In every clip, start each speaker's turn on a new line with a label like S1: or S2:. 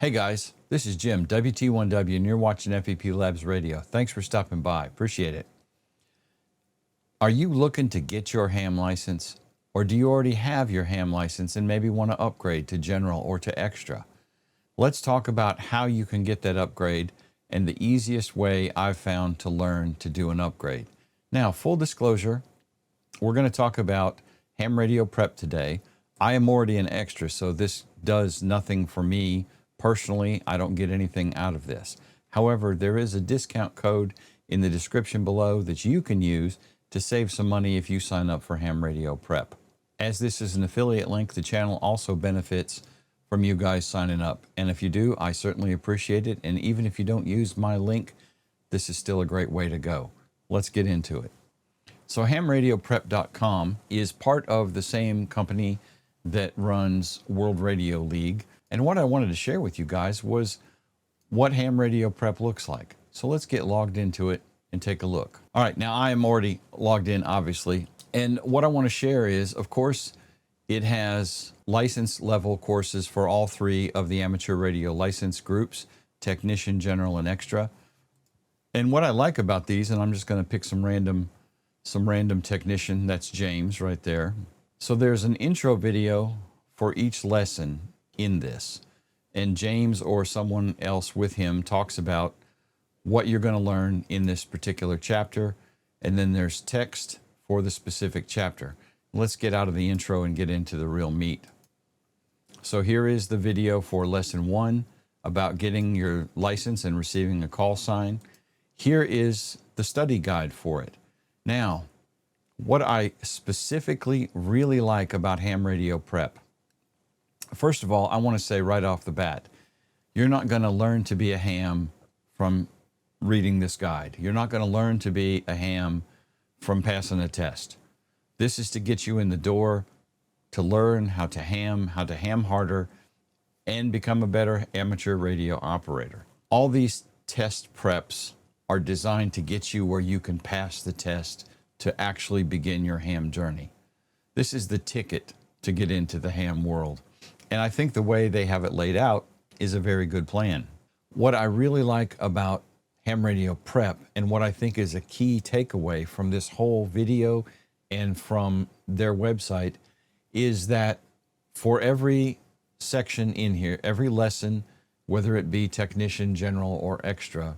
S1: Hey guys, this is Jim, WT1W, and you're watching FEPLabs Radio. Thanks for stopping by. Appreciate it. Are you looking to get your ham license, or do you already have your ham license and maybe want to upgrade to general or to extra? Let's talk about how you can get that upgrade and the easiest way I've found to learn to do an upgrade. Now, full disclosure, we're going to talk about ham radio prep today. I am already an extra, so this does nothing for me personally. I don't get anything out of this. However, there is a discount code in the description below that you can use to save some money if you sign up for ham radio prep. As this is an affiliate link, the channel also benefits from you guys signing up. And if you do, I certainly appreciate it. And even if you don't use my link, this is still a great way to go. Let's get into it. So hamradioprep.com is part of the same company that runs World Radio League. And what I wanted to share with you guys was what ham radio prep looks like. So let's get logged into it and take a look. All right, now I am already logged in, obviously. And what I want to share is, of course, it has license level courses for all three of the amateur radio license groups, technician, general, and extra. And what I like about these, and I'm just going to pick some random technician, that's James right there. So there's an intro video for each lesson in this. And James or someone else with him talks about what you're going to learn in this particular chapter. And then there's text for the specific chapter. Let's get out of the intro and get into the real meat. So here is the video for lesson 1 about getting your license and receiving a call sign. Here is the study guide for it. Now, what I specifically really like about ham radio prep. First of all, I want to say right off the bat, you're not going to learn to be a ham from reading this guide. You're not going to learn to be a ham from passing a test. This is to get you in the door to learn how to ham harder, and become a better amateur radio operator. All these test preps are designed to get you where you can pass the test to actually begin your ham journey. This is the ticket to get into the ham world. And I think the way they have it laid out is a very good plan. What I really like about ham radio prep, and what I think is a key takeaway from this whole video and from their website, is that for every section in here, every lesson, whether it be technician, general, or extra,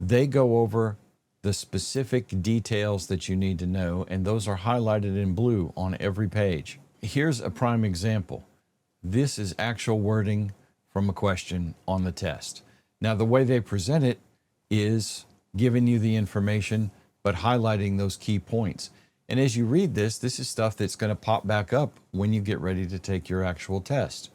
S1: they go over the specific details that you need to know, and those are highlighted in blue on every page. Here's a prime example. This is actual wording from a question on the test. Now, the way they present it is giving you the information, but highlighting those key points. And as you read this, this is stuff that's going to pop back up when you get ready to take your actual test.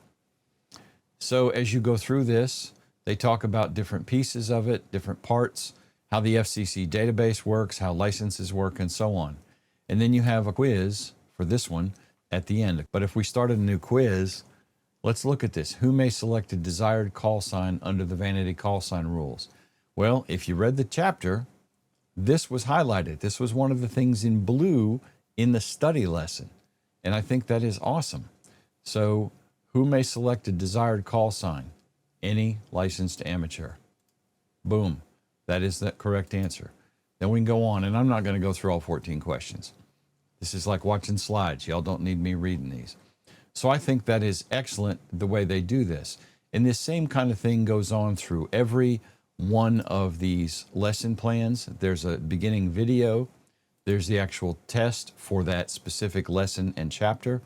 S1: So as you go through this, they talk about different pieces of it, different parts, how the FCC database works, how licenses work, and so on. And then you have a quiz for this one at the end. But if we started a new quiz, let's look at this. Who may select a desired call sign under the vanity call sign rules? Well, if you read the chapter, this was highlighted. This was one of the things in blue in the study lesson. And I think that is awesome. So who may select a desired call sign? Any licensed amateur. Boom. That is the correct answer. Then we can go on, and I'm not going to go through all 14 questions. This is like watching slides. Y'all don't need me reading these. So I think that is excellent the way they do this. And this same kind of thing goes on through every one of these lesson plans. There's a beginning video. There's the actual test for that specific lesson and chapter.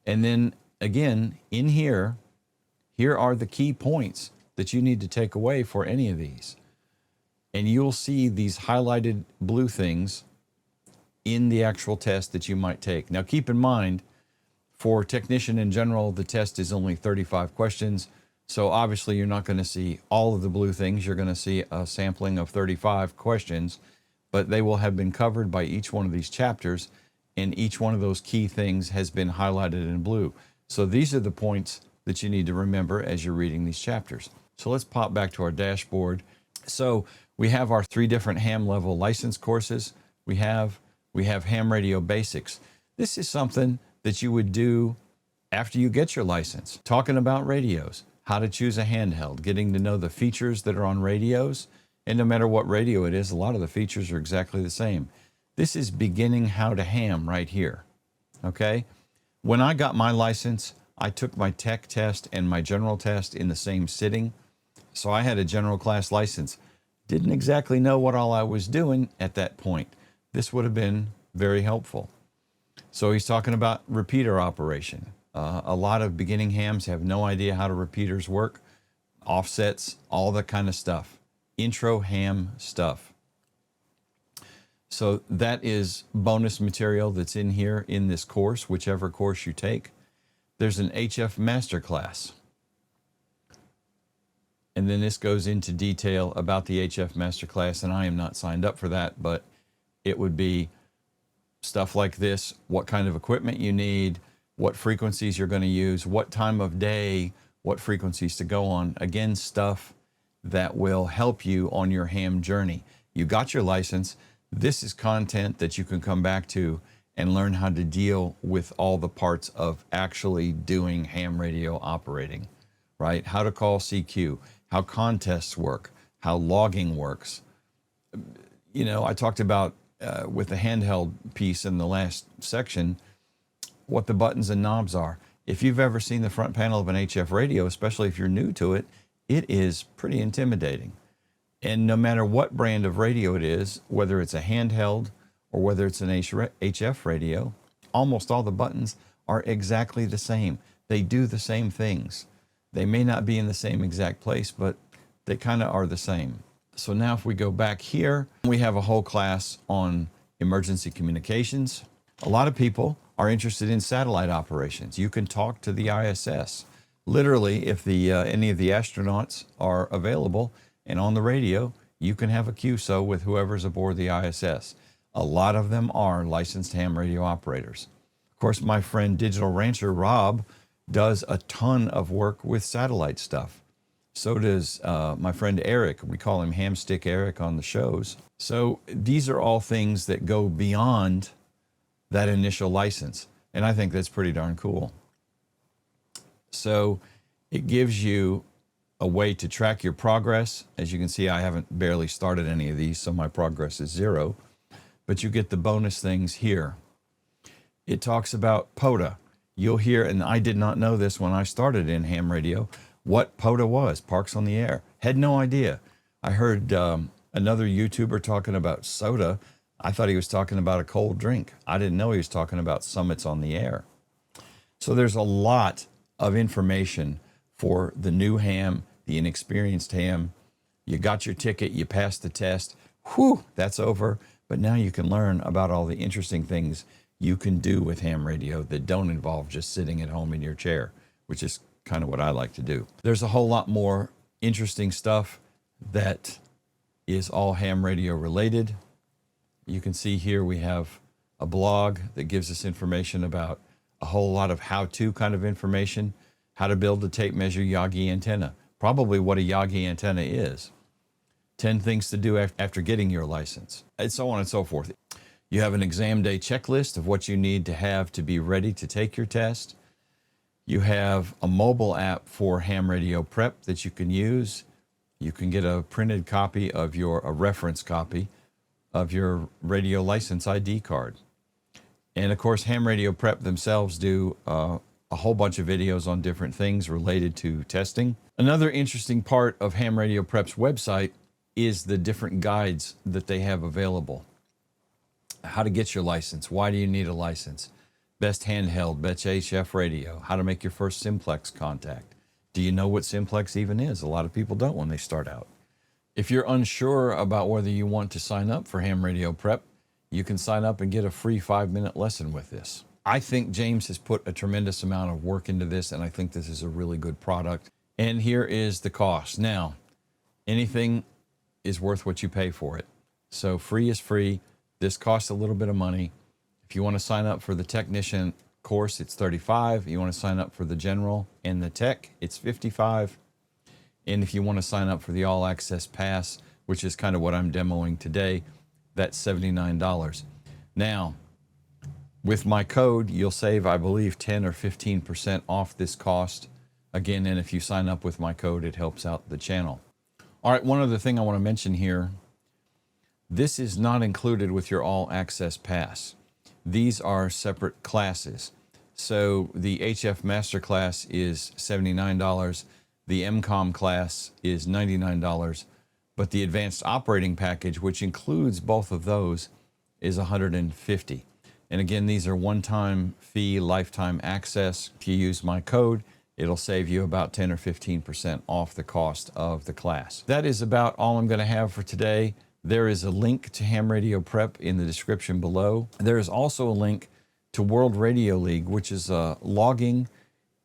S1: And then again, in here are the key points that you need to take away for any of these. And you'll see these highlighted blue things in the actual test that you might take. Now keep in mind, for technician in general, the test is only 35 questions. So obviously you're not going to see all of the blue things. You're going to see a sampling of 35 questions, but they will have been covered by each one of these chapters, and each one of those key things has been highlighted in blue. So these are the points that you need to remember as you're reading these chapters. So let's pop back to our dashboard. So we have our 3 different ham level license courses. We have ham radio basics. This is something that you would do after you get your license, talking about radios, how to choose a handheld, getting to know the features that are on radios. And no matter what radio it is, a lot of the features are exactly the same. This is beginning how to ham right here. Okay? When I got my license, I took my tech test and my general test in the same sitting. So I had a general class license. Didn't exactly know what all I was doing at that point. This would have been very helpful. So he's talking about repeater operation. A lot of beginning hams have no idea how the repeaters work, offsets, all that kind of stuff. Intro ham stuff. So that is bonus material that's in here in this course, whichever course you take. There's an HF Masterclass. And then this goes into detail about the HF Masterclass, and I am not signed up for that, but it would be stuff like this, what kind of equipment you need, what frequencies you're going to use, what time of day, what frequencies to go on. Again, stuff that will help you on your ham journey. You got your license. This is content that you can come back to and learn how to deal with all the parts of actually doing ham radio operating, right? How to call CQ, how contests work, how logging works. You know, I talked about with the handheld piece in the last section, what the buttons and knobs are. If you've ever seen the front panel of an HF radio, especially if you're new to it, it is pretty intimidating. And no matter what brand of radio it is, whether it's a handheld or whether it's an HF radio, almost all the buttons are exactly the same. They do the same things. They may not be in the same exact place, but they kind of are the same. So now if we go back here, we have a whole class on emergency communications. A lot of people are interested in satellite operations. You can talk to the ISS. Literally, if any of the astronauts are available and on the radio, you can have a QSO with whoever's aboard the ISS. A lot of them are licensed ham radio operators. Of course, my friend Digital Rancher Rob does a ton of work with satellite stuff. So does my friend Eric. We call him Hamstick Eric on the shows. So these are all things that go beyond that initial license. And I think that's pretty darn cool. So it gives you a way to track your progress. As you can see, I haven't barely started any of these, so my progress is 0. But you get the bonus things here. It talks about POTA. You'll hear, and I did not know this when I started in ham radio, what POTA was, Parks on the Air. Had no idea. I heard another YouTuber talking about soda. I thought he was talking about a cold drink. I didn't know he was talking about summits on the air. So there's a lot of information for the new ham, the inexperienced ham. You got your ticket, you passed the test. Whew, that's over. But now you can learn about all the interesting things you can do with ham radio that don't involve just sitting at home in your chair, which is kind of what I like to do. There's a whole lot more interesting stuff that is all ham radio related. You can see here we have a blog that gives us information about a whole lot of how-to kind of information, how to build a tape measure Yagi antenna, probably what a Yagi antenna is, 10 things to do after getting your license, and so on and so forth. You have an exam day checklist of what you need to have to be ready to take your test. You have a mobile app for ham radio prep that you can use. You can get a printed copy of a reference copy of your radio license ID card. And of course, ham radio prep themselves do a whole bunch of videos on different things related to testing. Another interesting part of ham radio prep's website is the different guides that they have available. How to get your license. Why do you need a license? Best handheld, best HF radio. How to make your first simplex contact. Do you know what simplex even is? A lot of people don't when they start out. If you're unsure about whether you want to sign up for ham radio prep, you can sign up and get a free 5-minute lesson with this. I think James has put a tremendous amount of work into this, and I think this is a really good product. And here is the cost. Now, anything is worth what you pay for it. So free is free. This costs a little bit of money. If you want to sign up for the technician course, it's $35. You want to sign up for the general and the tech, it's $55. And if you want to sign up for the all access pass, which is kind of what I'm demoing today, that's $79. Now, with my code, you'll save, I believe, 10 or 15% off this cost Again, and if you sign up with my code, it helps out the channel. All right, one other thing I want to mention here. This is not included with your All Access Pass. These are separate classes. So the HF Masterclass is $79. The MCOM class is $99. But the Advanced Operating Package, which includes both of those, is $150. And again, these are one-time fee, lifetime access. If you use my code, it'll save you about 10 or 15% off the cost of the class. That is about all I'm going to have for today. There is a link to Ham Radio Prep in the description below. There is also a link to World Radio League, which is a logging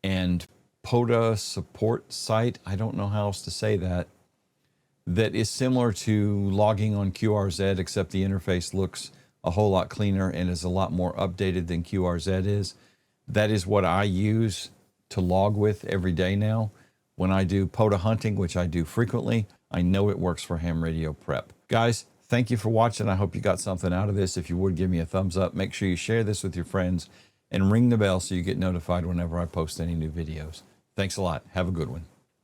S1: and POTA support site. I don't know how else to say that. That is similar to logging on QRZ, except the interface looks a whole lot cleaner and is a lot more updated than QRZ is. That is what I use to log with every day now. When I do POTA hunting, which I do frequently, I know it works for Ham Radio Prep. Guys, thank you for watching. I hope you got something out of this. If you would, give me a thumbs up. Make sure you share this with your friends and ring the bell so you get notified whenever I post any new videos. Thanks a lot. Have a good one.